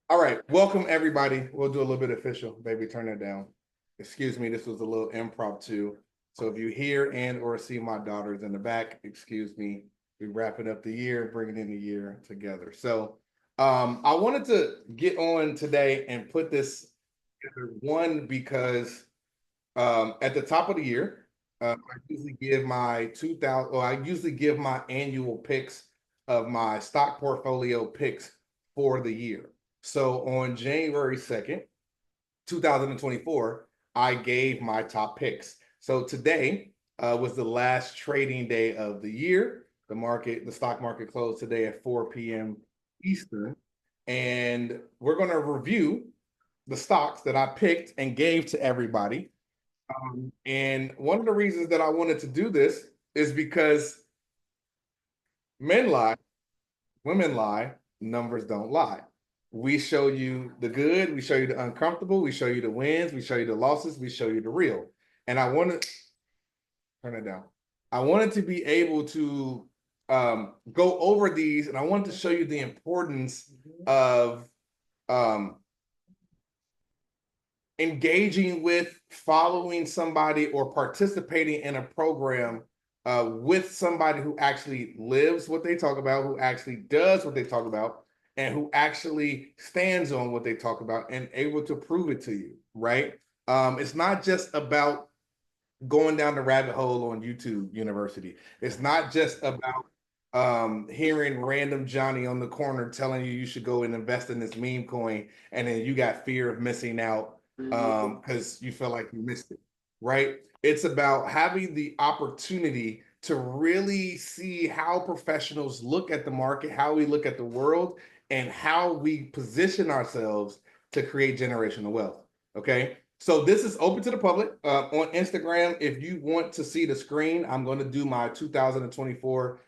All right, welcome everybody. We'll do a little bit official. Baby, turn that down. Excuse me, this was a little impromptu. So if you hear and or see my daughters in the back, excuse me. We're wrapping up the year, bringing in the year together. So I wanted to get on today and put this together, one because at the top of the year, I usually give my 2000, or I usually give my annual picks of my stock portfolio picks for the year. So on January 2nd, 2024, I gave my top picks. So today was the last trading day of the year. The stock market closed today at 4 p.m. Eastern. And we're going to review the stocks that I picked and gave to everybody. And one of the reasons that I wanted to do this is because men lie, women lie, numbers don't lie. We show you the good, we show you the uncomfortable, we show you the wins, we show you the losses, we show you the real. And I want to turn it down. I wanted to be able to go over these, and I wanted to show you the importance of engaging with, following somebody, or participating in a program with somebody who actually lives what they talk about, who actually does what they talk about, and who actually stands on what they talk about and able to prove it to you, right? It's not just about going down the rabbit hole on YouTube University. It's not just about hearing random Johnny on the corner telling you should go and invest in this meme coin, and then you got fear of missing out because you feel like you missed it, right? It's about having the opportunity to really see how professionals look at the market, how we look at the world, and how we position ourselves to create generational wealth. Okay. So this is open to the public on Instagram. If you want to see the screen, I'm going to do my 2024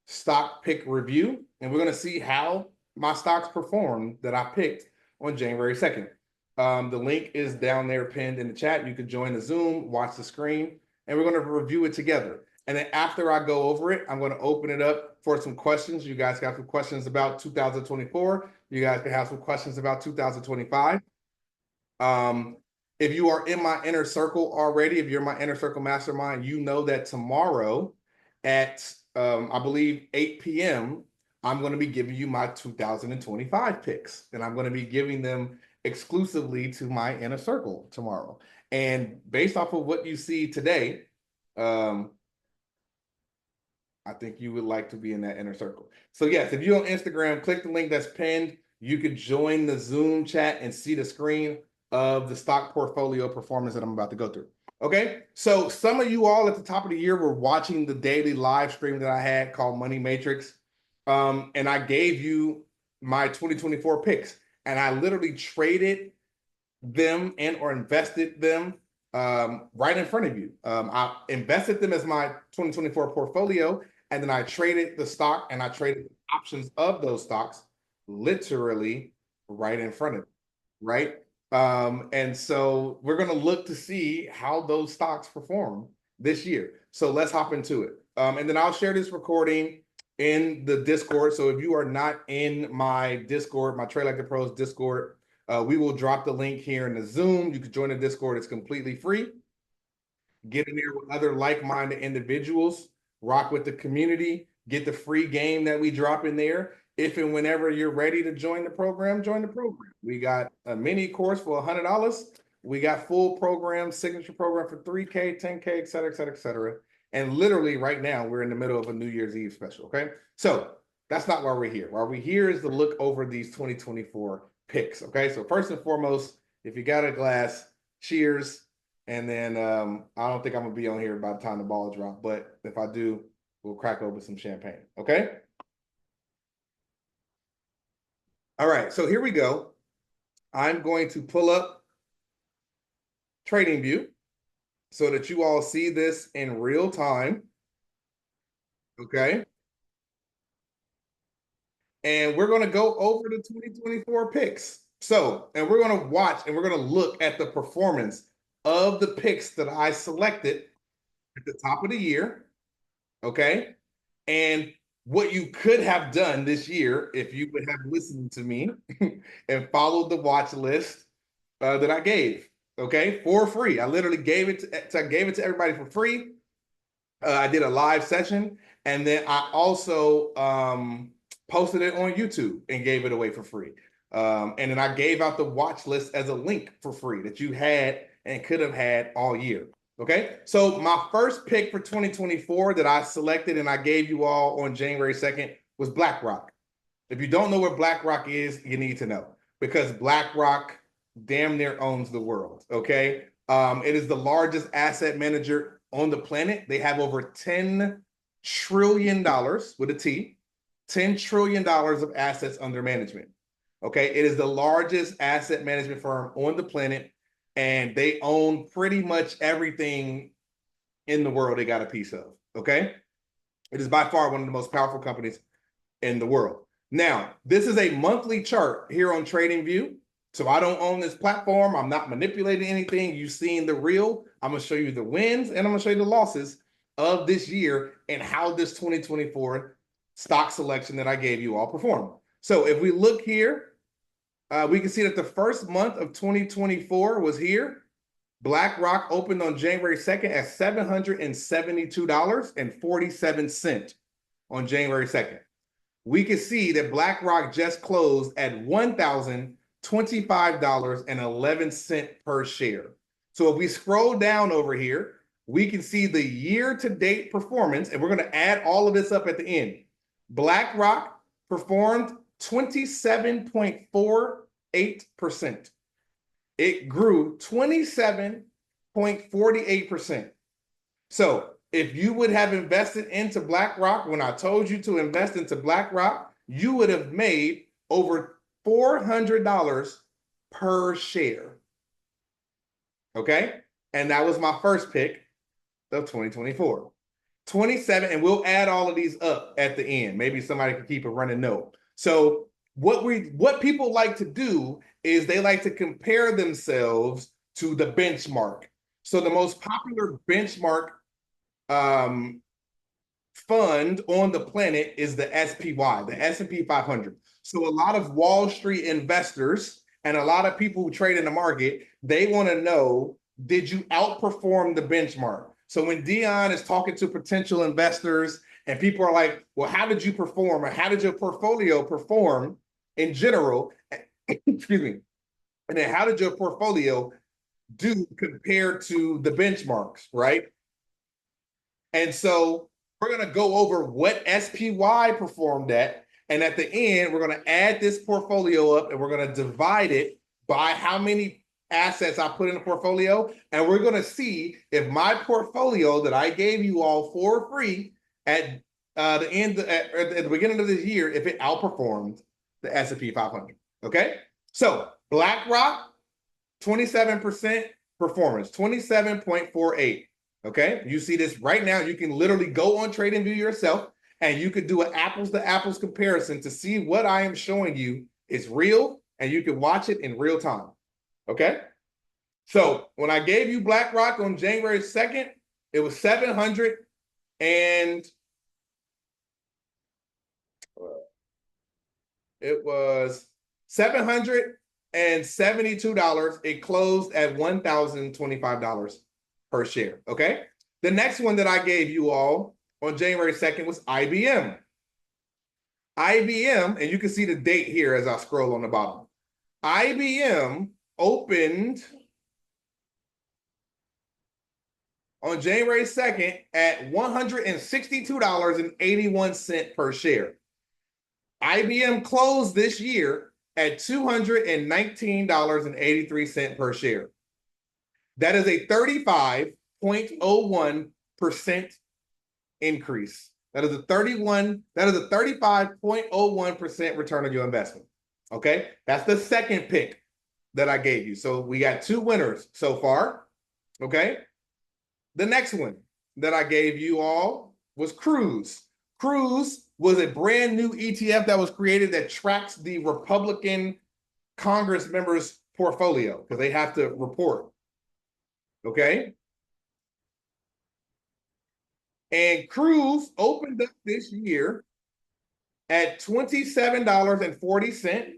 stock pick review, and we're going to see how my stocks performed that I picked on January 2nd. The link is down there pinned in the chat. You can join the Zoom, watch the screen, and we're going to review it together. And then after I go over it, I'm going to open it up for some questions. You guys got some questions about 2024. You guys can have some questions about 2025. If you are in my inner circle already, if you're my inner circle mastermind, you know that tomorrow at I believe 8 p.m. I'm going to be giving you my 2025 picks, and I'm going to be giving them exclusively to my inner circle tomorrow. And based off of what you see today, I think you would like to be in that inner circle. So yes, if you're on Instagram, click the link that's pinned. You could join the Zoom chat and see the screen of the stock portfolio performance that I'm about to go through. Okay, so some of you all at the top of the year were watching the daily live stream that I had called Money Matrix. And I gave you my 2024 picks, and I literally traded them and or invested them right in front of you. I invested them as my 2024 portfolio, and then I traded the stock and I traded options of those stocks literally right in front of you, right? And so we're going to look to see how those stocks perform this year. So let's hop into it. And then I'll share this recording in the Discord. So if you are not in my Discord, my Trade Like the Pros Discord, we will drop the link here in the Zoom. You can join the Discord. It's completely free. Get in there with other like-minded individuals, rock with the community, get the free game that we drop in there. If and whenever you're ready to join the program, join the program. We got a mini course for $100. We got full program, signature program for 3K, 10K, et cetera, et cetera, et cetera. And literally right now, we're in the middle of a New Year's Eve special, okay? So that's not why we're here. Why we're here is to look over these 2024 picks, okay? So first and foremost, if you got a glass, cheers. And then I don't think I'm gonna be on here by the time the ball drop, but if I do, we'll crack open some champagne. Okay. All right. So here we go. I'm going to pull up TradingView so that you all see this in real time. Okay. And we're going to go over the 2024 picks. So, and we're going to watch and we're going to look at the performance of the picks that I selected at the top of the year. Okay. And what you could have done this year if you would have listened to me and followed the watch list that I gave, okay, for free. I literally gave it to everybody for free. I did a live session, and then I also posted it on YouTube and gave it away for free. And then I gave out the watch list as a link for free that you had and could have had all year. Okay, so my first pick for 2024 that I selected and I gave you all on January 2nd was BlackRock. If you don't know what BlackRock is, you need to know, because BlackRock damn near owns the world. Okay, it is the largest asset manager on the planet. They have over $10 trillion with a T, $10 trillion of assets under management. Okay, it is the largest asset management firm on the planet, and they own pretty much everything in the world they got a piece of. Okay, it is by far one of the most powerful companies in the world. Now, this is a monthly chart here on TradingView. So I don't own this platform. I'm not manipulating anything. You've seen the real. I'm going to show you the wins and I'm going to show you the losses of this year and how this 2024 stock selection that I gave you all performed. So if we look here, we can see that the first month of 2024 was here. BlackRock opened on January 2nd at $772.47 on January 2nd. We can see that BlackRock just closed at $1,025.11 per share. So if we scroll down over here, we can see the year-to-date performance, and we're going to add all of this up at the end. BlackRock performed 27.48%. It grew 27.48%. So if you would have invested into BlackRock when I told you to invest into BlackRock, you would have made over $400 per share. Okay? And that was my first pick of 2024. 27, and we'll add all of these up at the end. Maybe somebody can keep a running note. So what people like to do is they like to compare themselves to the benchmark. So the most popular benchmark fund on the planet is the SPY, the S&P 500. So a lot of Wall Street investors and a lot of people who trade in the market, they want to know, did you outperform the benchmark? So when Dion is talking to potential investors and people are like, well, how did you perform? Or how did your portfolio perform in general? Excuse me. And then how did your portfolio do compared to the benchmarks, right? And so we're going to go over what SPY performed at. And at the end, we're going to add this portfolio up and we're going to divide it by how many assets I put in the portfolio. And we're going to see if my portfolio that I gave you all for free at the beginning of this year, if it outperformed the S&P 500. Okay. So BlackRock, 27% performance, 27.48. Okay, you see this right now. You can literally go on TradingView yourself and you could do an apples to apples comparison to see what I am showing you is real, and you can watch it in real time. Okay, so when I gave you BlackRock on January 2nd, it was $700 and it was $772. It closed at $1,025 per share. Okay. The next one that I gave you all on January 2nd was IBM. IBM, and you can see the date here as I scroll on the bottom. IBM opened on January 2nd at $162.81 per share. IBM closed this year at $219.83 per share. That is a 35.01% increase. That is a 35.01% return on your investment. Okay, that's the second pick that I gave you. So we got two winners so far. Okay, the next one that I gave you all was Cruise. Cruise was a brand new ETF that was created that tracks the Republican Congress members' portfolio because they have to report. Okay. And Cruise opened up this year at $27.40,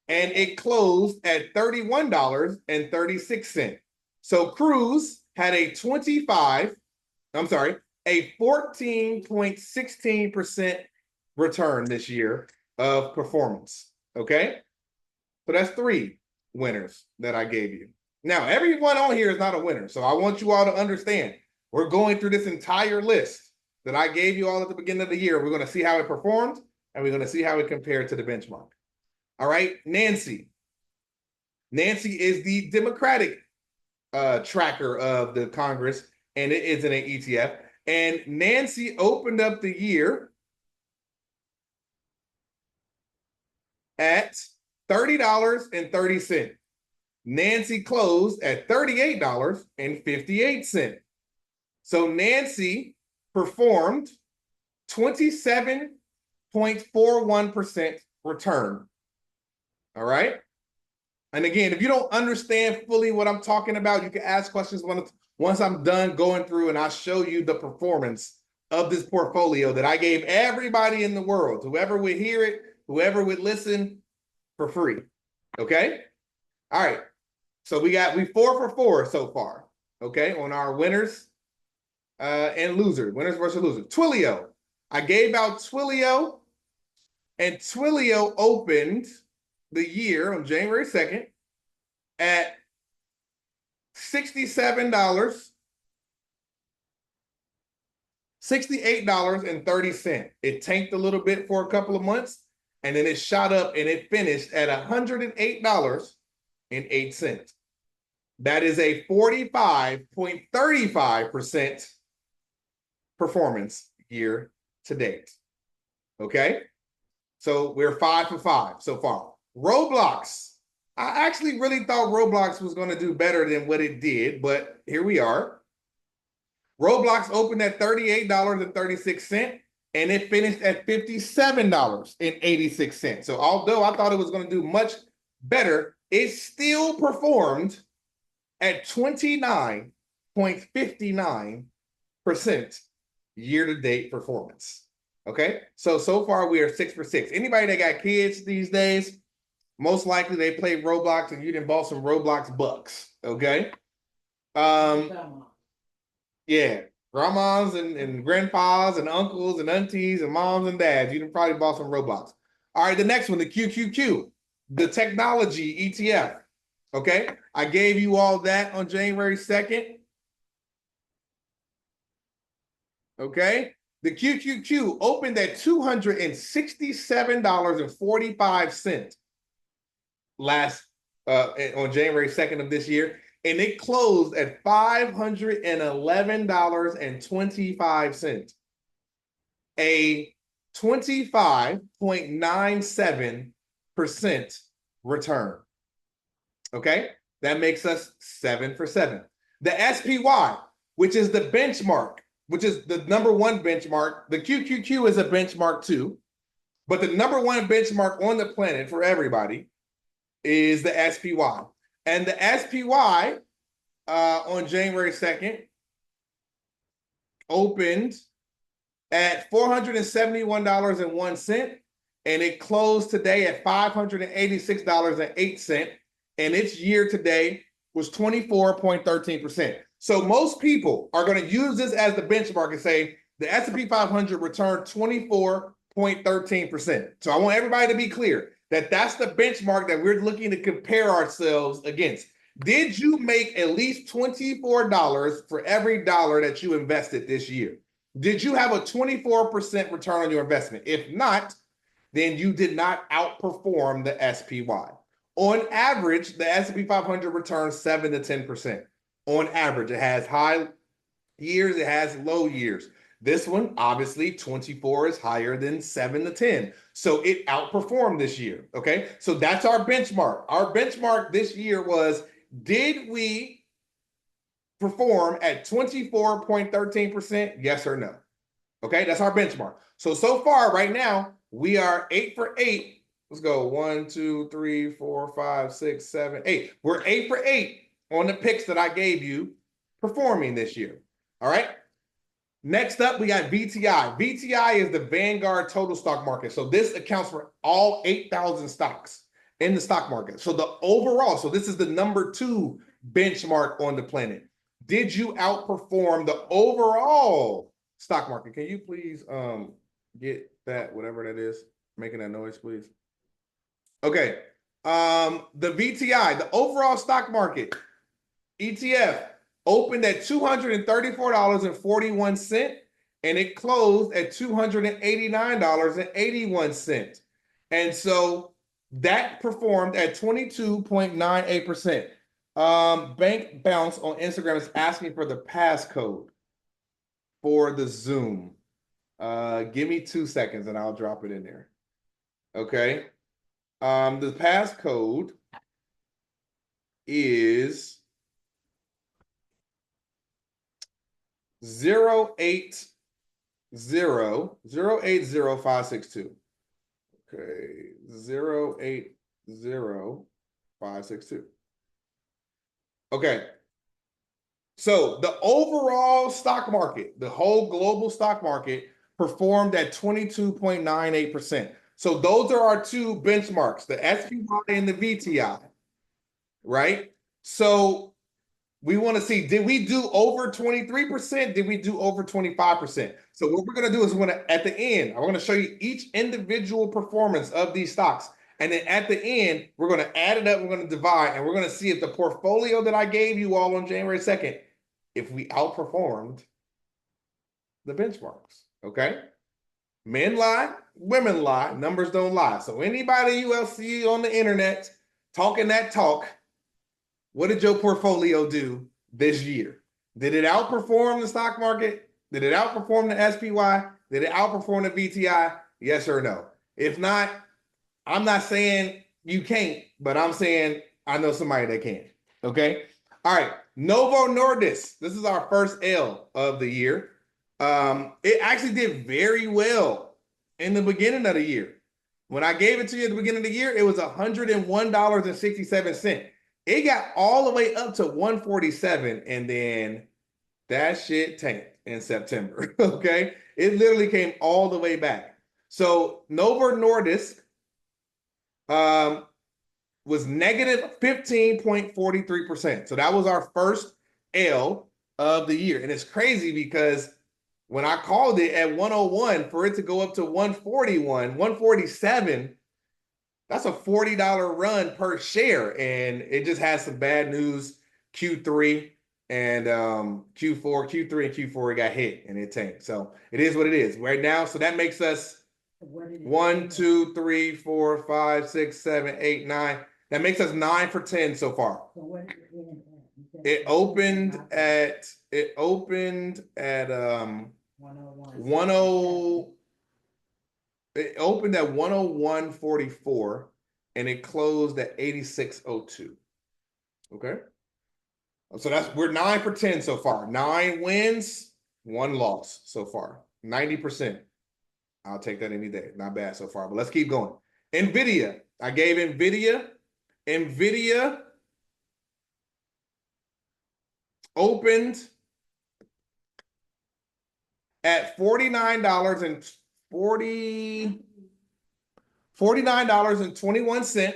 and it closed at $31.36. So Cruise had a 14.16% return this year of performance. Okay. So that's 3 winners that I gave you. Now, everyone on here is not a winner. So I want you all to understand, we're going through this entire list that I gave you all at the beginning of the year. We're going to see how it performed, and we're going to see how it compared to the benchmark. All right, Nancy. Nancy is the Democratic tracker of the Congress, and it is in an ETF. And Nancy opened up the year at $30.30. Nancy closed at $38.58. So Nancy performed 27.41% return. All right. And again, if you don't understand fully what I'm talking about, you can ask questions once I'm done going through and I show you the performance of this portfolio that I gave everybody in the world, whoever would hear it, whoever would listen, for free. Okay. All right. So we 4 for 4 so far. Okay. On our winners and losers, winners versus losers. Twilio. I gave out Twilio, and Twilio opened the year on January 2nd at $68.30. It tanked a little bit for a couple of months, and then it shot up and it finished at $108.08. That is a 45.35% performance year to date. Okay. So we're 5 for 5 so far. Roblox. I actually really thought Roblox was going to do better than what it did, but here we are. Roblox opened at $38.36, and it finished at $57.86. So although I thought it was going to do much better, it still performed at 29.59% year-to-date performance. Okay, so far we are 6 for 6. Anybody that got kids these days, most likely they play Roblox and you done bought some Roblox bucks. Okay. Yeah, grandmas and grandpas and uncles and aunties and moms and dads, you done probably bought some Roblox. All right, the next one, the QQQ, the technology ETF. Okay, I gave you all that on January 2nd. Okay, the QQQ opened at $267.45 last on January 2nd of this year, and it closed at $511.25, a 25.97% return. Okay, that makes us 7 for 7. The SPY, which is the benchmark, which is the #1 benchmark. The QQQ is a benchmark too, but the #1 benchmark on the planet for everybody is the SPY. And the SPY on January 2nd opened at $471.01, and it closed today at $586.08, and its year to date was 24.13%. So most people are going to use this as the benchmark and say the S&P 500 returned 24.13%. So I want everybody to be clear that that's the benchmark that we're looking to compare ourselves against. Did you make at least $24 for every dollar that you invested this year? Did you have a 24% return on your investment? If not, then you did not outperform the SPY. On average, the S&P 500 returns 7 to 10%. On average, it has high years, it has low years. This one, obviously, 24 is higher than 7 to 10. So it outperformed this year, okay? So that's our benchmark. Our benchmark this year was, did we perform at 24.13%? Yes or no? Okay, that's our benchmark. So far, right now, we are 8 for 8. Let's go 1, 2, 3, 4, 5, 6, 7, 8. We're 8 for 8 on the picks that I gave you performing this year. All right. Next up, we got VTI. VTI is the Vanguard Total Stock Market. So this accounts for all 8,000 stocks in the stock market. So the overall, so this is the number 2 benchmark on the planet. Did you outperform the overall stock market? Can you please get that, whatever that is, making that noise, please? Okay. The VTI, the overall stock market, ETF, opened at $234.41 and it closed at $289.81. And so that performed at 22.98%. Bank Bounce on Instagram is asking for the passcode for the Zoom. Give me 2 seconds and I'll drop it in there. Okay. The passcode is 0800562. Okay, 080562. Okay. So the overall stock market, the whole global stock market, performed at 22.98%. So those are our 2 benchmarks, the SPY and the VTI, right? So we want to see, did we do over 23%? Did we do over 25%? So what we're going to do is we're going to, at the end, I'm going to show you each individual performance of these stocks. And then at the end, we're going to add it up, we're going to divide, and we're going to see if the portfolio that I gave you all on January 2nd, if we outperformed the benchmarks, okay? Men lie, women lie, numbers don't lie. So anybody you will see on the internet talking that talk, what did your portfolio do this year? Did it outperform the stock market? Did it outperform the SPY? Did it outperform the VTI? Yes or no? If not, I'm not saying you can't, but I'm saying I know somebody that can. Okay? All right. Novo Nordisk. This is our first L of the year. It actually did very well in the beginning of the year. When I gave it to you at the beginning of the year, it was $101.67. It got all the way up to 147, and then that shit tanked in September. Okay, it literally came all the way back. So Novo Nordisk was negative 15.43%. So that was our first L of the year, and it's crazy because when I called it at 101, for it to go up to 141, 147. That's a $40 run per share, and it just has some bad news. Q3 and Q4, Q3 and Q4 it got hit and it tanked. So it is what it is right now. So that makes us 1, 2, 3, 4, 5, 6, 7, 8, 9. That makes us 9 for 10 so far. It opened at 101. It opened at 101.44 and it closed at 86.02. Okay. So we're 9 for 10 so far. 9 wins, 1 loss so far. 90%. I'll take that any day. Not bad so far, but let's keep going. NVIDIA. I gave NVIDIA. NVIDIA opened at $49.21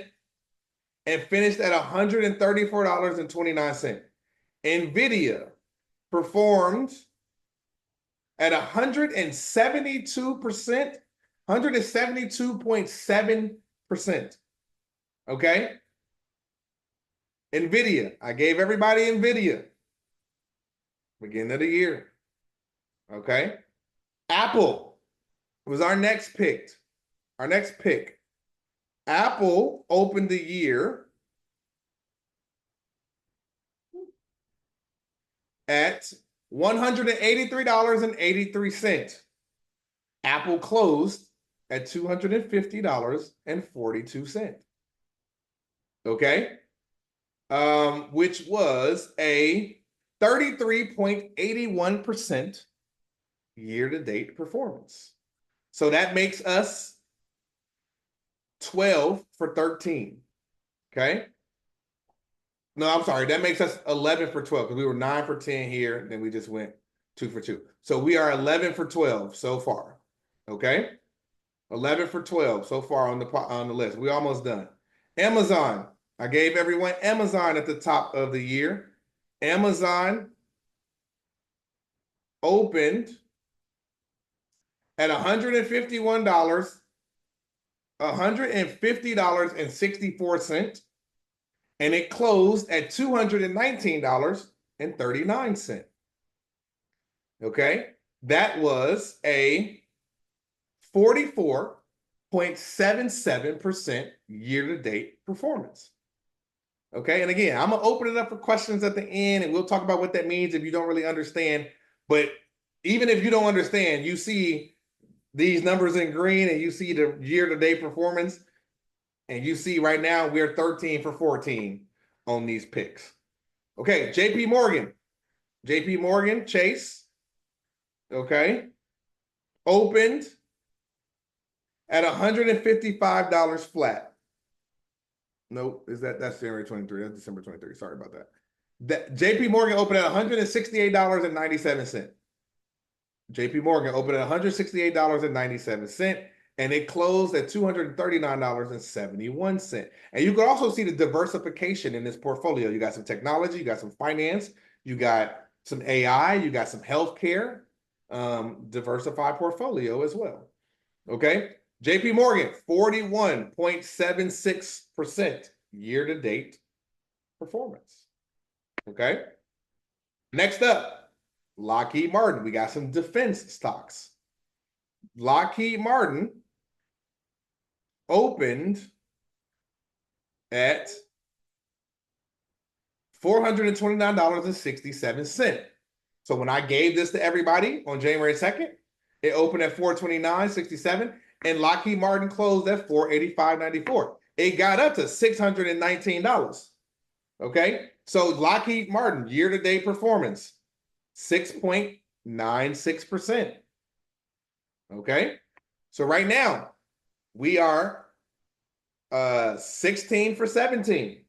and finished at $134.29. NVIDIA performed at 172%, 172.7%. Okay? NVIDIA. I gave everybody NVIDIA. Beginning of the year. Okay? Apple was our next pick. Our next pick. Apple opened the year at $183.83. Apple closed at $250.42. Okay? Which was a 33.81% year-to-date performance. So that makes us 12 for 13. Okay? No, I'm sorry. That makes us 11 for 12 because we were 9 for 10 here. Then we just went 2 for 2. So we are 11 for 12 so far. Okay, 11 for 12 so far on the list. We almost done. Amazon. I gave everyone Amazon at the top of the year. Amazon opened at $151, $150.64, and it closed at $219.39. Okay, that was a 44.77% year-to-date performance. Okay, and again, I'm gonna open it up for questions at the end, and we'll talk about what that means if you don't really understand. But even if you don't understand, you see these numbers in green and you see the year-to-date performance, and you see right now we're 13 for 14 on these picks. Okay, JP Morgan Chase, okay, opened at $155 flat. Nope, that's January 23. That's December 23. Sorry about that. JP Morgan opened at $168.97. JP Morgan opened at $168.97, and it closed at $239.71. And you can also see the diversification in this portfolio. You got some technology, you got some finance, you got some AI, you got some healthcare, diversified portfolio as well. Okay. JP Morgan, 41.76% year-to-date performance. Okay. Next up, Lockheed Martin. We got some defense stocks. Lockheed Martin opened at $429.67. So when I gave this to everybody on January 2nd, it opened at $429.67. And Lockheed Martin closed at $485.94. It got up to $619. Okay, so Lockheed Martin year-to-date performance 6.96%. Okay, so right now we are 16 for 17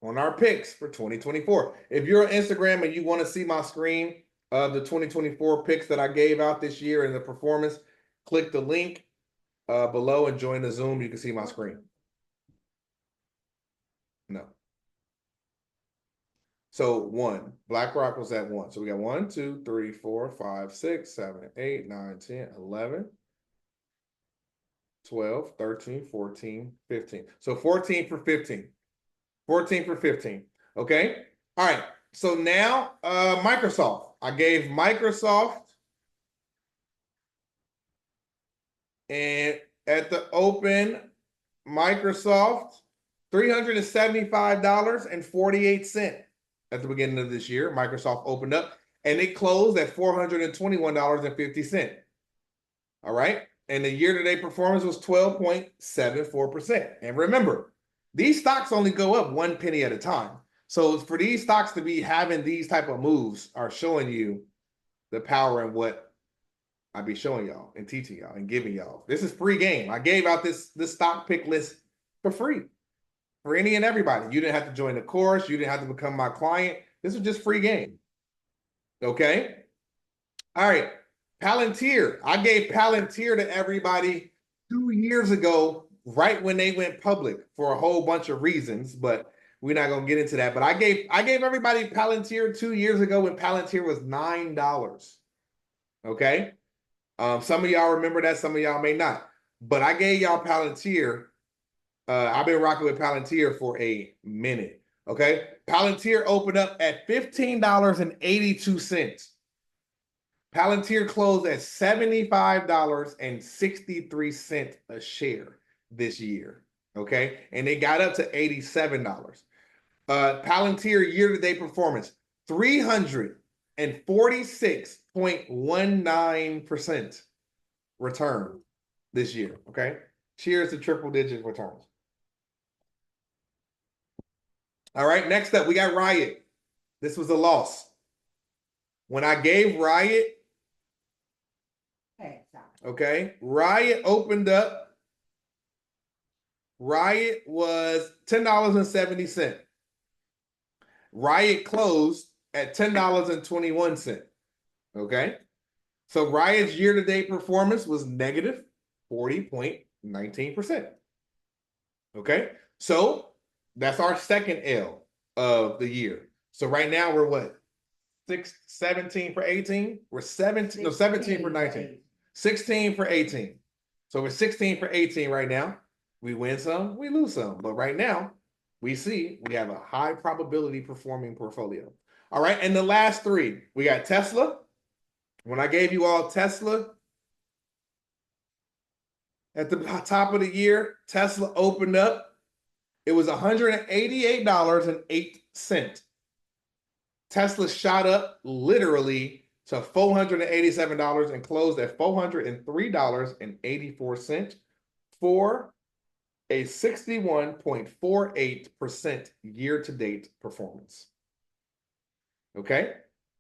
on our picks for 2024. If you're on Instagram and you want to see my screen of the 2024 picks that I gave out this year and the performance, click the link below and join the Zoom. You can see my screen. No. So 1, BlackRock was at 1. So we got 1, 2, 3, 4, 5, 6, 7, 8, 9, 10, 11, 12, 13, 14, 15. So 14 for 15. 14 for 15. Okay. All right. So now Microsoft. I gave Microsoft, and at the open, Microsoft, $375.48 at the beginning of this year. Microsoft opened up, and it closed at $421.50. All right. And the year-to-date performance was 12.74%. And remember, these stocks only go up 1 penny at a time. So for these stocks to be having these type of moves are showing you the power in what I be showing y'all and teaching y'all and giving y'all. This is free game. I gave out this stock pick list for free for any and everybody. You didn't have to join the course. You didn't have to become my client. This is just free game. Okay. All right. Palantir. I gave Palantir to everybody 2 years ago, right when they went public for a whole bunch of reasons, but we're not going to get into that. But I gave everybody Palantir 2 years ago when Palantir was $9. Okay. Some of y'all remember that, some of y'all may not. But I gave y'all Palantir. I've been rocking with Palantir for a minute. Okay. Palantir opened up at $15.82. Palantir closed at $75.63 a share this year. Okay. And they got up to $87. Palantir year-to-date performance, 346.19% return this year. Okay. Cheers to triple-digit returns. All right. Next up, we got Riot. This was a loss. When I gave Riot, okay, Riot opened up. Riot was $10.70. Riot closed at $10.21. Okay. So Riot's year-to-date performance was negative 40.19%. Okay. So that's our second L of the year. So right now we're what? 17 for 18? We're 17, no, 17 for 19. 16 for 18. So we're 16 for 18 right now. We win some, we lose some. But right now, we see we have a high probability performing portfolio. All right. And the last three, we got Tesla. When I gave you all Tesla at the top of the year, Tesla opened up. It was $188.08. Tesla shot up literally to $487 and closed at $403.84 for a 61.48% year-to-date performance. Okay.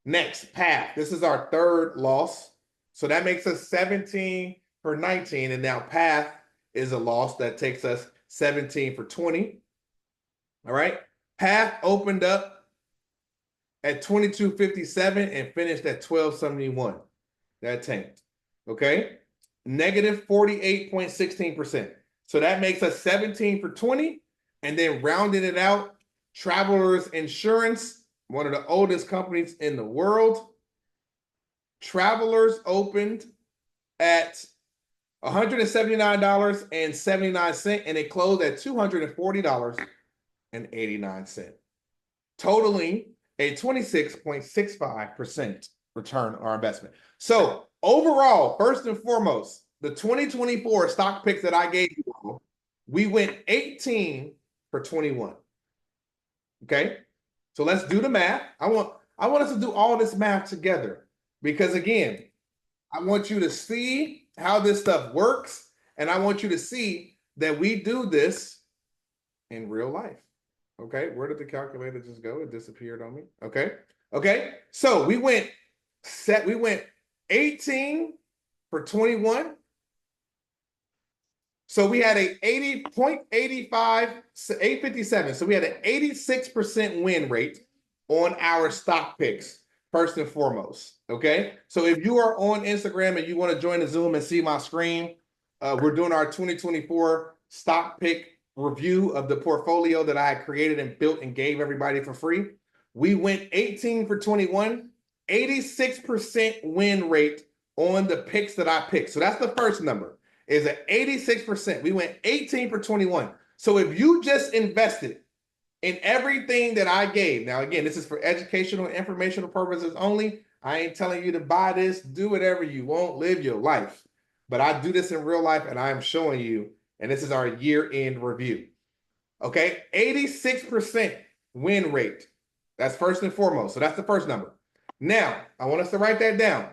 Next, Path. This is our third loss. So that makes us 17 for 19. And now Path is a loss that takes us 17 for 20. All right. Path opened up at 22.57 and finished at 12.71. That tanked. Okay. Negative 48.16%. So that makes us 17 for 20. And then rounding it out, Travelers Insurance, one of the oldest companies in the world. Travelers opened at $179.79 and it closed at $240.89, totaling a 26.65% return on our investment. So overall, first and foremost, the 2024 stock picks that I gave you all, we went 18 for 21. Okay. So let's do the math. I want us to do all this math together because again, I want you to see how this stuff works and I want you to see that we do this in real life. Okay, where did the calculator just go? It disappeared on me. Okay. Okay. So we went 18 for 21. So we had a 80.85, 857. So we had an 86% win rate on our stock picks, first and foremost. Okay. So if you are on Instagram and you want to join the Zoom and see my screen, we're doing our 2024 stock pick review of the portfolio that I created and built and gave everybody for free. We went 18 for 21, 86% win rate on the picks that I picked. So that's the first number. Is at 86%. We went 18 for 21. So if you just invested in everything that I gave, now again, this is for educational and informational purposes only. I ain't telling you to buy this, do whatever you want, live your life. But I do this in real life and I am showing you, and this is our year-end review. Okay, 86% win rate. That's first and foremost. So that's the first number. Now, I want us to write that down.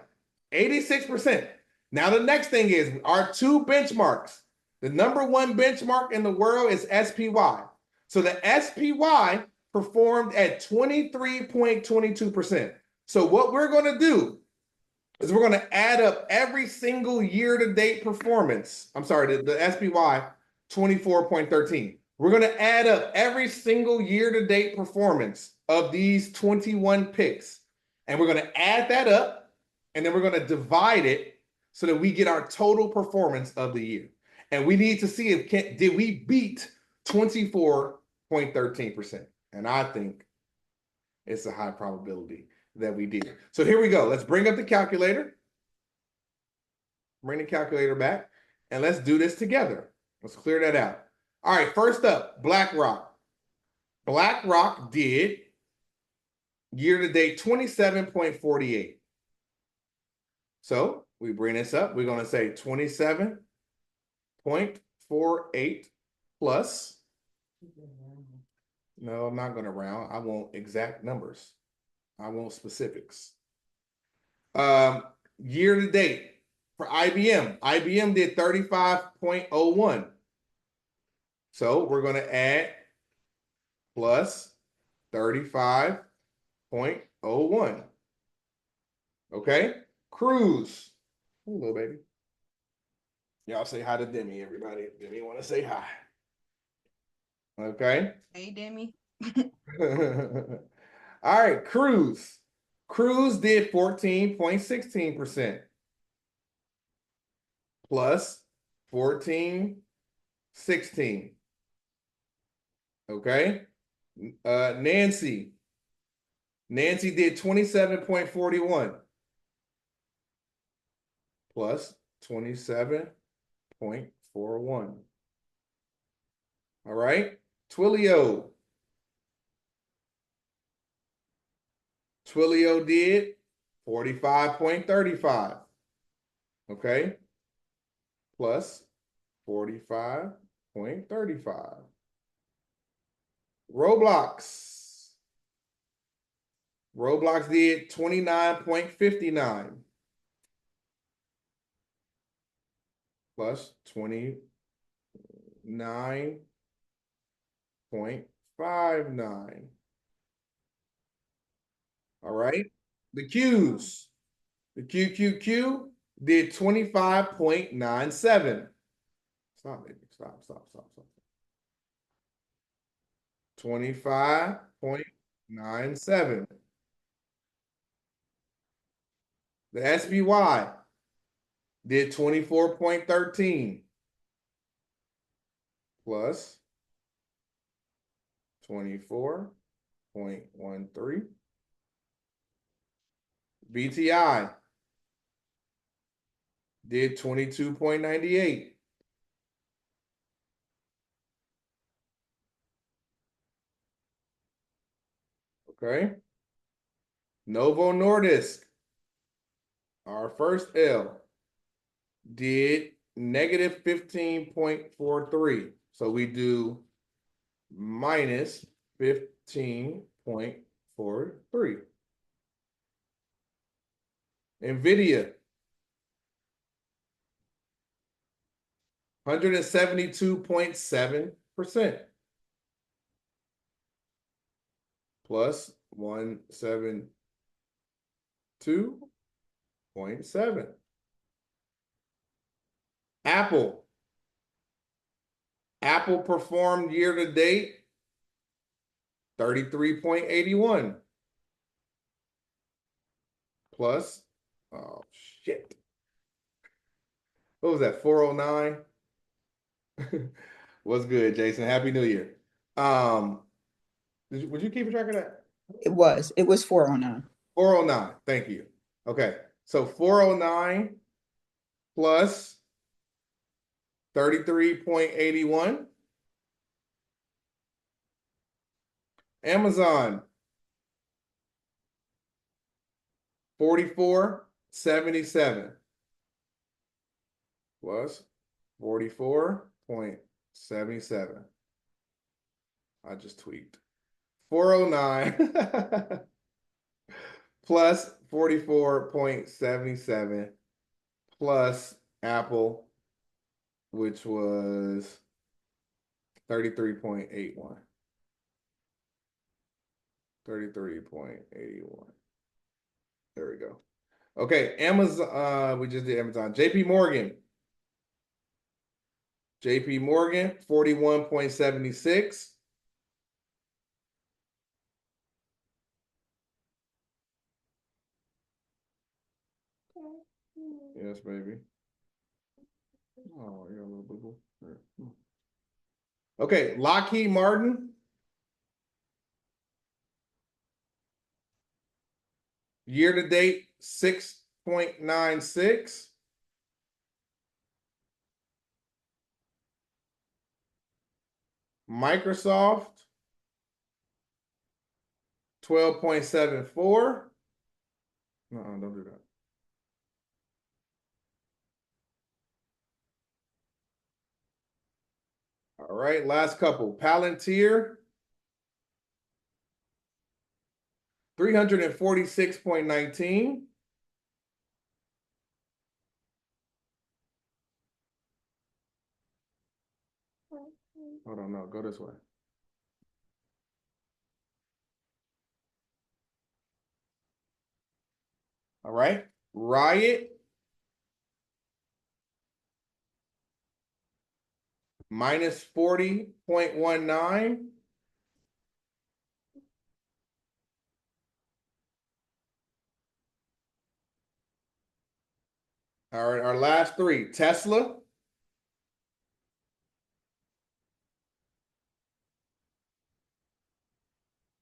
86%. Now, the next thing is our two benchmarks. The number one benchmark in the world is SPY. So the SPY performed at 23.22%. So what we're going to do is we're going to add up every single year-to-date performance. I'm sorry, the SPY 24.13. We're going to add up every single year-to-date performance of these 21 picks. And we're going to add that up, and then we're going to divide it so that we get our total performance of the year. And we need to see if did we beat 24.13%. And I think it's a high probability that we did. So here we go. Let's bring up the calculator. Bring the calculator back. And let's do this together. Let's clear that out. All right, first up, BlackRock. BlackRock did year-to-date 27.48. So we bring this up. We're going to say 27.48 plus. No, I'm not going to round. I want exact numbers. I want specifics. Year-to-date for IBM. IBM did 35.01. So we're going to add plus 35.01. Okay. Cruise. Hello, baby. Y'all say hi to Demi, everybody. Demi want to say hi. Okay. Hey, Demi. All right, Cruise. Cruise did 14.16% plus 14.16. Okay. Nancy did 27.41 plus 27.41. All right. Twilio did 45.35. Okay. Plus 45.35. Roblox did 29.59 plus 29.59. All right. The Qs. The QQQ did 25.97. Stop, baby. Stop. 25.97. The SBY did 24.13 plus 24.13. BTI did 22.98. Okay. Novo Nordisk, our first L, did negative 15.43. So we do minus 15.43. NVIDIA, 172.7% plus 172.7. Apple performed year to date 33.81 plus, oh shit. What was that, 409? What's good, Jason? Happy New Year. Would you keep track of that? It was 409. 409, thank you. Okay, so 409 plus 33.81. Amazon, 44.77 plus 44.77. I just tweaked. 409 plus 44.77 plus Apple, which was 33.81. 33.81. There we go. Okay, Amazon, we just did Amazon. JP Morgan, 41.76. Yes, baby. Oh, you're a little boo-boo. Okay, Lockheed Martin, year to date, 6.96. Microsoft, 12.74. Don't do that. All right, last couple. Palantir, 346.19. Hold on, no, go this way. All right, Riot, minus 40.19. All right, our last three. Tesla.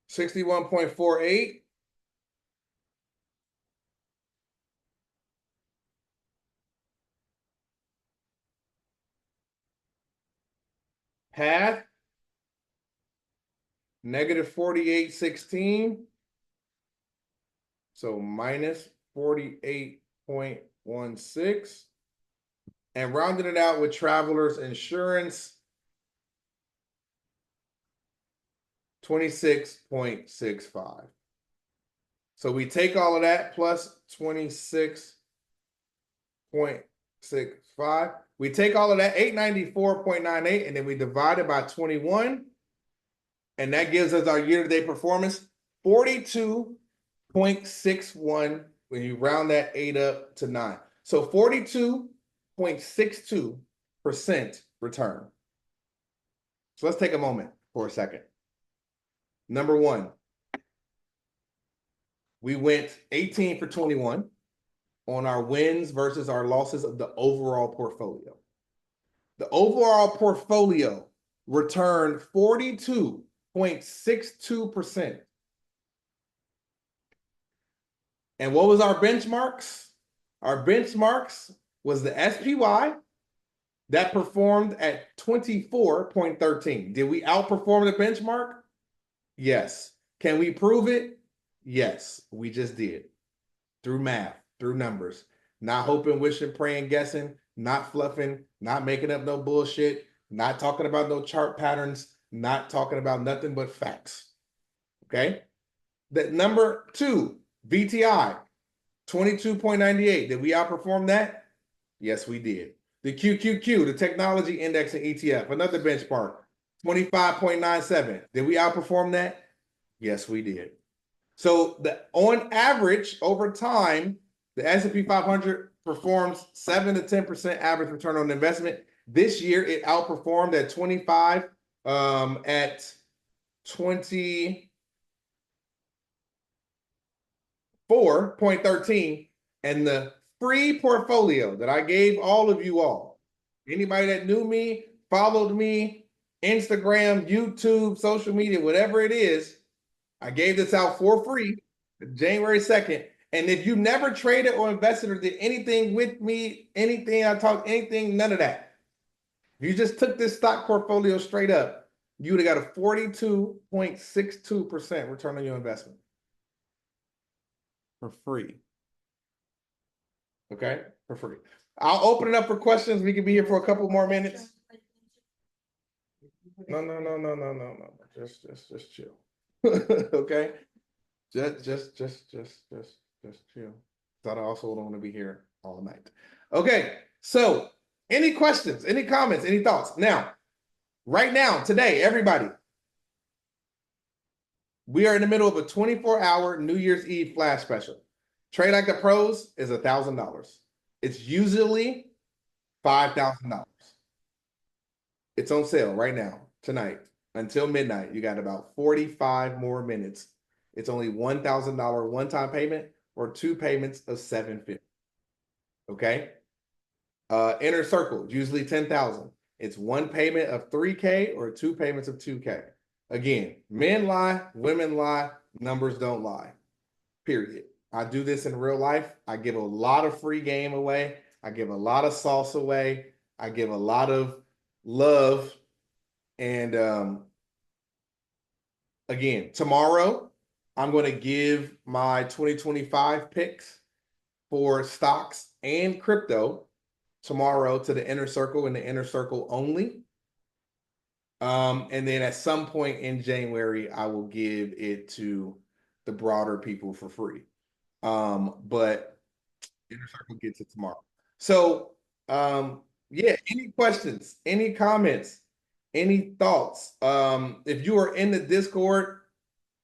$61.48. Path. Negative 48.16. So minus 48.16. And rounding it out with Travelers Insurance, 26.65. So we take all of that plus 26.65. We take all of that 894.98 and then we divide it by 21. And that gives us our year-to-date performance, 42.61 when you round that 8 up to 9. So 42.62% return. So let's take a moment for a second. Number one, we went 18 for 21 on our wins versus our losses of the overall portfolio. The overall portfolio returned 42.62%. And what was our benchmarks? Our benchmarks was the SPY that performed at 24.13. Did we outperform the benchmark? Yes. Can we prove it? Yes, we just did. Through math, through numbers. Not hoping, wishing, praying, guessing, not fluffing, not making up no bullshit, not talking about no chart patterns, not talking about nothing but facts. Okay? That number two, VTI, 22.98. Did we outperform that? Yes, we did. The QQQ, the technology index and ETF, another benchmark, 25.97. Did we outperform that? Yes, we did. So on average, over time, the S&P 500 performs 7 to 10% average return on investment. This year, it outperformed at 25, at 24.13. And the free portfolio that I gave all of you all, anybody that knew me, followed me, Instagram, YouTube, social media, whatever it is, I gave this out for free January 2nd. And if you never traded or invested or did anything with me, anything I talked, anything, none of that. If you just took this stock portfolio straight up, you would have got a 42.62% return on your investment for free. Okay, for free. I'll open it up for questions. We can be here for a couple more minutes. No. Just chill. Okay. Just chill. Thought I also don't want to be here all night. Okay, so any questions, any comments, any thoughts? Now, right now, today, everybody, we are in the middle of a 24-hour New Year's Eve flash special. Trade Like the Pros is $1,000. It's usually $5,000. It's on sale right now, tonight, until midnight. You got about 45 more minutes. It's only $1,000 one-time payment or 2 payments of $750. Okay. Inner Circle, usually 10,000. It's 1 payment of $3K or 2 payments of $2K. Again, men lie, women lie, numbers don't lie. Period. I do this in real life. I give a lot of free game away. I give a lot of sauce away. I give a lot of love. And again, tomorrow, I'm going to give my 2025 picks for stocks and crypto tomorrow to the Inner Circle and the Inner Circle only. And then at some point in January, I will give it to the broader people for free. But Inner Circle gets it tomorrow. So, yeah, any questions, any comments, any thoughts? If you are in the Discord,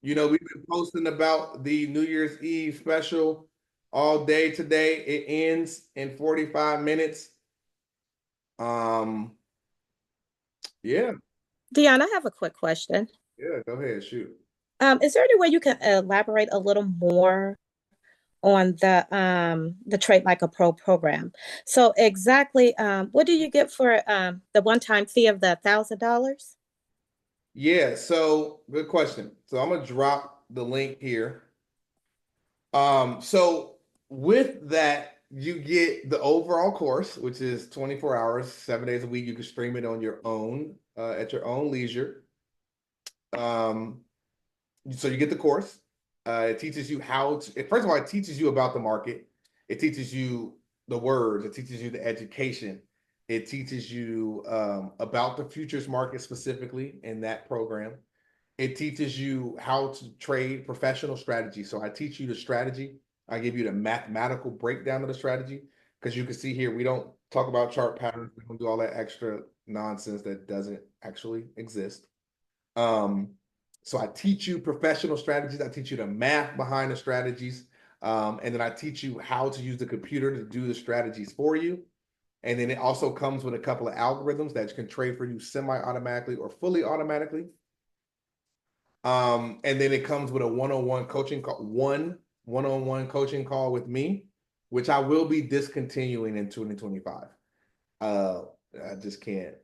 we've been posting about the New Year's Eve special all day today. It ends in 45 minutes. Yeah. Dion, I have a quick question. Yeah, go ahead, shoot. Is there any way you can elaborate a little more on the Trade Like a Pro program. So exactly, what do you get for the one-time fee of the $1,000? Yeah, so good question. So I'm gonna drop the link here. So with that, you get the overall course, which is 24 hours, 7 days a week. You can stream it on your own, at your own leisure. So you get the course. It teaches you how to, first of all, it teaches you about the market. It teaches you the words. It teaches you the education. It teaches you about the futures market specifically in that program. It teaches you how to trade professional strategy. So I teach you the strategy. I give you the mathematical breakdown of the strategy because you can see here, we don't talk about chart patterns. We don't do all that extra nonsense that doesn't actually exist. So I teach you professional strategies. I teach you the math behind the strategies. And then I teach you how to use the computer to do the strategies for you. And then it also comes with a couple of algorithms that can trade for you semi-automatically or fully automatically. And then it comes with a one-on-one coaching call, one-on-one coaching call with me, which I will be discontinuing in 2025. I just can't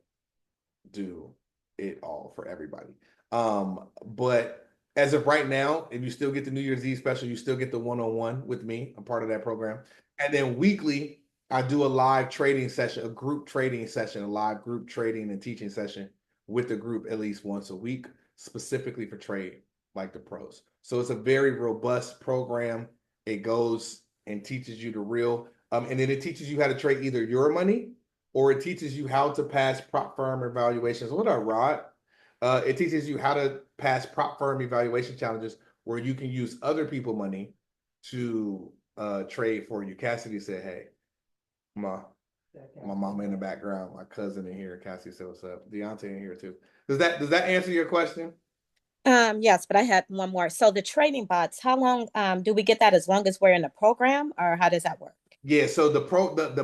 do it all for everybody. But as of right now, if you still get the New Year's Eve special, you still get the one-on-one with me. I'm part of that program. And then weekly, I do a live trading session, a group trading session, a live group trading and teaching session with the group at least once a week, specifically for trade like the pros. So it's a very robust program. It goes and teaches you the real, and then it teaches you how to trade either your money or it teaches you how to pass prop firm evaluations. What up, Rod? It teaches you how to pass prop firm evaluation challenges where you can use other people money to trade for you. Cassidy said, hey, my mama in the background, my cousin in here. Cassidy said, what's up? Deontay in here too. Does that answer your question? Yes, but I had one more. So the trading bots, how long do we get that as long as we're in the program, or how does that work? Yeah, so the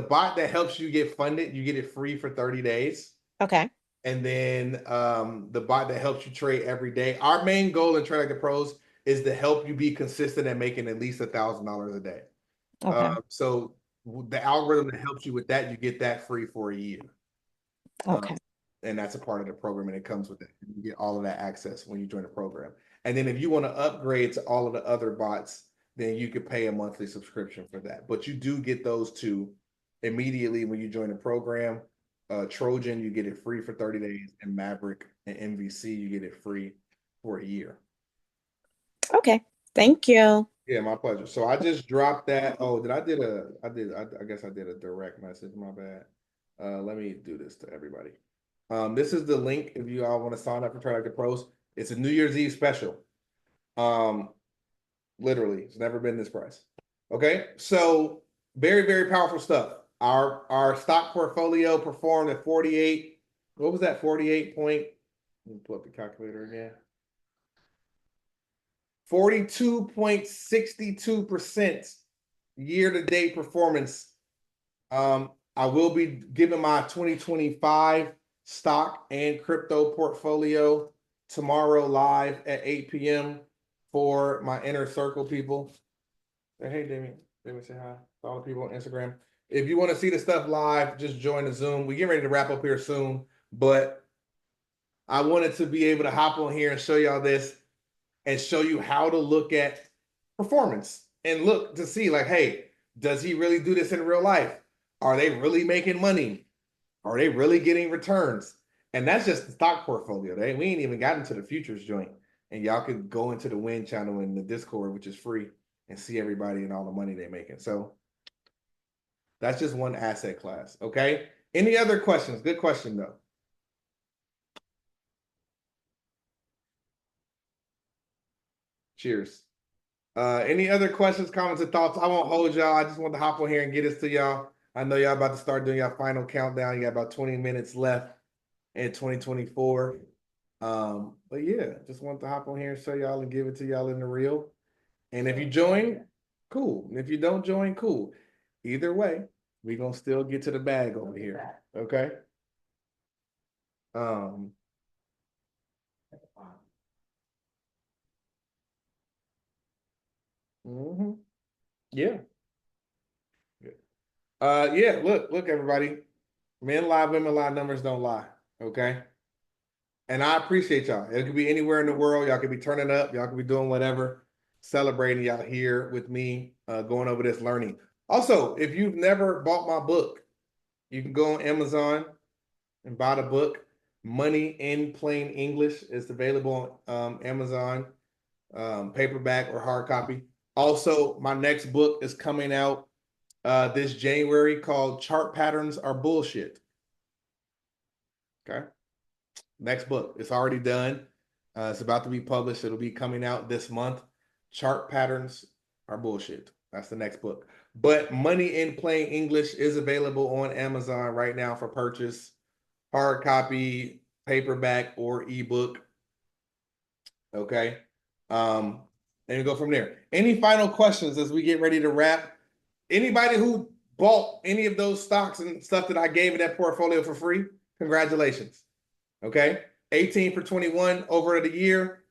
bot that helps you get funded, you get it free for 30 days. Okay. And then the bot that helps you trade every day. Our main goal in Trade Like the Pros is to help you be consistent at making at least $1,000 a day. Okay. So the algorithm that helps you with that, you get that free for a year. Okay. And that's a part of the program, and it comes with it. You get all of that access when you join the program. And then if you want to upgrade to all of the other bots, then you could pay a monthly subscription for that. But you do get those two immediately when you join the program. Trojan, you get it free for 30 days, and Maverick and MVC, you get it free for a year. Okay. Thank you. Yeah, my pleasure. So I just dropped that. Oh, I guess I did a direct message. My bad. Let me do this to everybody. This is the link if you all want to sign up for Trade Like the Pros. It's a New Year's Eve special. Literally, it's never been this price. Okay, so very, very powerful stuff. Our stock portfolio performed at 48. What was that? 48 point. Let me pull up the calculator again. 42.62% year-to-date performance. I will be giving my 2025 stock and crypto portfolio tomorrow live at 8 p.m. for my inner circle people. Hey, Damien. Damien, say hi to all the people on Instagram. If you want to see the stuff live, just join the Zoom. We get ready to wrap up here soon, but I wanted to be able to hop on here and show y'all this and show you how to look at performance and look to see like, hey, does he really do this in real life? Are they really making money? Are they really getting returns? And that's just the stock portfolio. We ain't even gotten to the futures joint. And y'all could go into the Win channel in the Discord, which is free, and see everybody and all the money they're making. So that's just one asset class. Okay. Any other questions? Good question though. Cheers. Any other questions, comments, or thoughts? I won't hold y'all. I just want to hop on here and get this to y'all. I know y'all about to start doing your final countdown. You got about 20 minutes left in 2024. But yeah, just want to hop on here and show y'all and give it to y'all in the real. And if you join, cool. And if you don't join, cool. Either way, we're gonna still get to the bag over here. Okay. Mhm. Yeah. Yeah, look, everybody. Men lie, women lie, numbers don't lie. Okay. And I appreciate y'all. It could be anywhere in the world. Y'all could be turning up. Y'all could be doing whatever, celebrating y'all here with me, going over this learning. Also, if you've never bought my book, you can go on Amazon and buy the book. Money in Plain English is available on Amazon, paperback or hard copy. Also, my next book is coming out this January called Chart Patterns Are Bullshit. Okay. Next book. It's already done. It's about to be published. It'll be coming out this month. Chart Patterns Are Bullshit. That's the next book. But Money in Plain English is available on Amazon right now for purchase. Hard copy, paperback, or ebook. Okay. And we go from there. Any final questions as we get ready to wrap? Anybody who bought any of those stocks and stuff that I gave in that portfolio for free, congratulations. Okay. 18 for 21 over the year.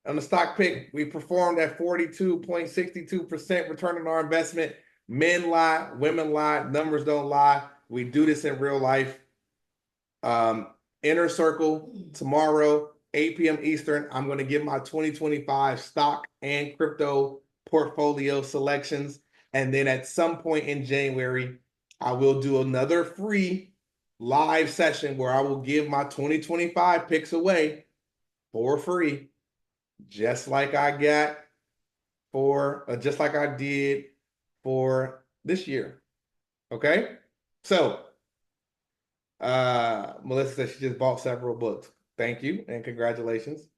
On the stock pick, we performed at 42.62% return on our investment. Men lie, women lie, numbers don't lie. We do this in real life. Inner Circle tomorrow, 8 p.m. Eastern. I'm going to give my 2025 stock and crypto portfolio selections. And then at some point in January, I will do another free live session where I will give my 2025 picks away for free, just like I got just like I did for this year. Okay. So Melissa said she just bought several books. Thank you and congratulations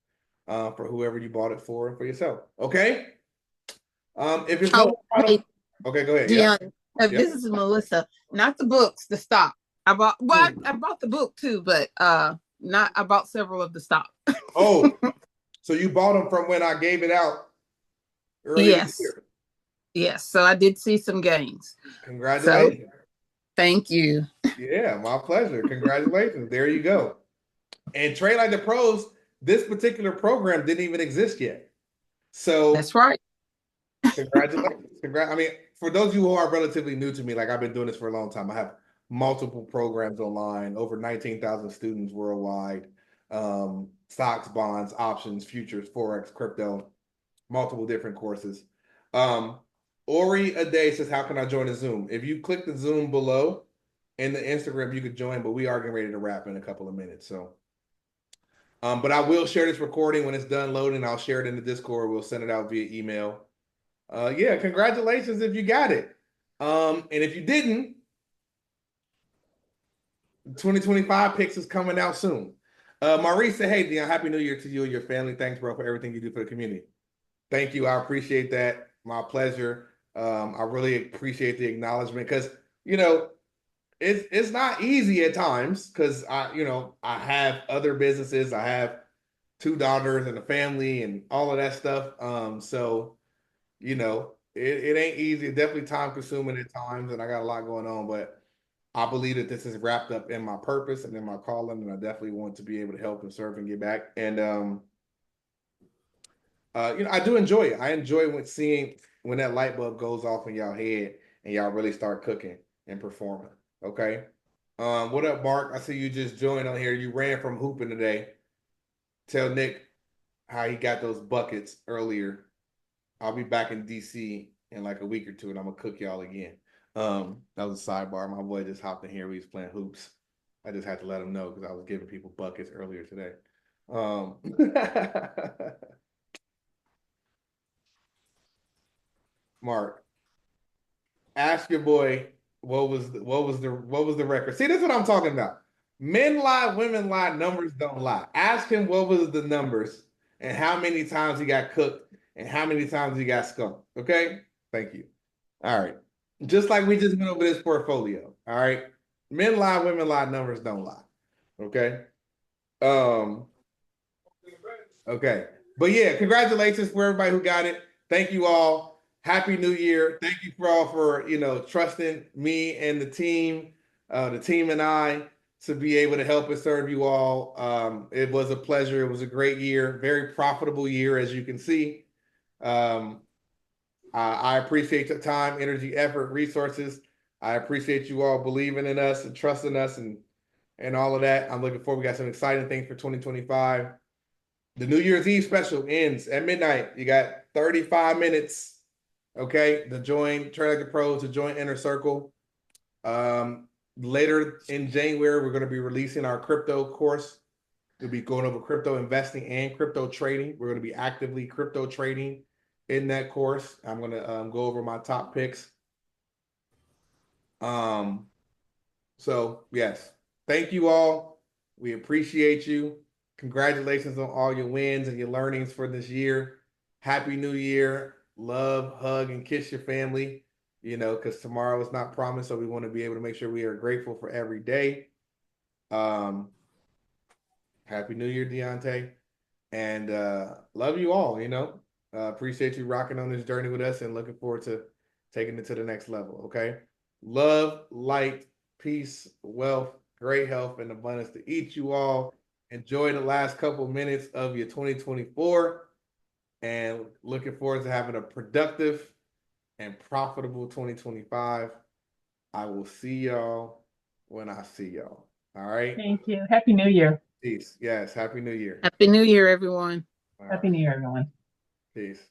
for whoever you bought it for and for yourself. Okay. If it's no hey, okay, go ahead. Dion, Yep. this is Melissa. Not the books, the stock. I bought I bought the book too, but not I bought several of the stock. Oh, so you bought them from when I gave it out earlier Yes. this year. Yes. So I did see some gains. Congratulations. So, thank you. Yeah, my pleasure. Congratulations. There you go. And Trade Like the Pros, this particular program didn't even exist yet. So That's right. congratulations. I mean, for those of you who are relatively new to me, like I've been doing this for a long time, I have multiple programs online, over 19,000 students worldwide, stocks, bonds, options, futures, Forex, crypto, multiple different courses. Ori Ade says, how can I join a Zoom? If you click the Zoom below in the Instagram, you could join, but we are getting ready to wrap in a couple of minutes. So, but I will share this recording when it's done loading. I'll share it in the Discord. We'll send it out via email. Yeah, congratulations if you got it. And if you didn't, 2025 picks is coming out soon. Maurice said, hey, Dion, Happy New Year to you and your family. Thanks, bro, for everything you do for the community. Thank you. I appreciate that. My pleasure. I really appreciate the acknowledgement because, you know, it's not easy at times because I have other businesses. I have 2 daughters and a family and all of that stuff. So, you know, it ain't easy. It's definitely time consuming at times, and I got a lot going on, but I believe that this is wrapped up in my purpose and in my calling, and I definitely want to be able to help and serve and give back. And I do enjoy it. I enjoy seeing when that light bulb goes off in y'all head and y'all really start cooking and performing. Okay. What up, Mark? I see you just joined on here. You ran from hooping today. Tell Nick how he got those buckets earlier. I'll be back in DC in like a week or two, and I'm gonna cook y'all again. That was a sidebar. My boy just hopped in here. We was playing hoops. I just had to let him know because I was giving people buckets earlier today. Mark, ask your boy what was the record. See, that's what I'm talking about. Men lie, women lie, numbers don't lie. Ask him what was the numbers and how many times he got cooked and how many times he got skunked. Okay? Thank you. All right. Just like we just went over this portfolio. All right. Men lie, women lie, numbers don't lie. Okay. Okay. But yeah, congratulations for everybody who got it. Thank you all. Happy New Year. Thank you for all for, trusting me and the team and I to be able to help and serve you all. It was a pleasure. It was a great year, very profitable year, as you can see. I appreciate your time, energy, effort, resources. I appreciate you all believing in us and trusting us and all of that. I'm looking forward. We got some exciting things for 2025. The New Year's Eve special ends at midnight. You got 35 minutes, okay, to join Trade Like a Pro, to join Inner Circle. Later in January, we're going to be releasing our crypto course. We'll be going over crypto investing and crypto trading. We're going to be actively crypto trading in that course. I'm going to go over my top picks. So yes, thank you all. We appreciate you. Congratulations on all your wins and your learnings for this year. Happy New Year. Love, hug, and kiss your family, because tomorrow is not promised. So we want to be able to make sure we are grateful for every day. Happy New Year, Deontay. And love you all, appreciate you rocking on this journey with us and looking forward to taking it to the next level. Okay. Love, light, peace, wealth, great health, and abundance to each you all. Enjoy the last couple minutes of your 2024 and looking forward to having a productive and profitable 2025. I will see y'all when I see y'all. All right. Thank you. Happy New Year. Peace. Yes. Happy New Year. Happy New Year, everyone. All Happy right. New Year, everyone. Peace.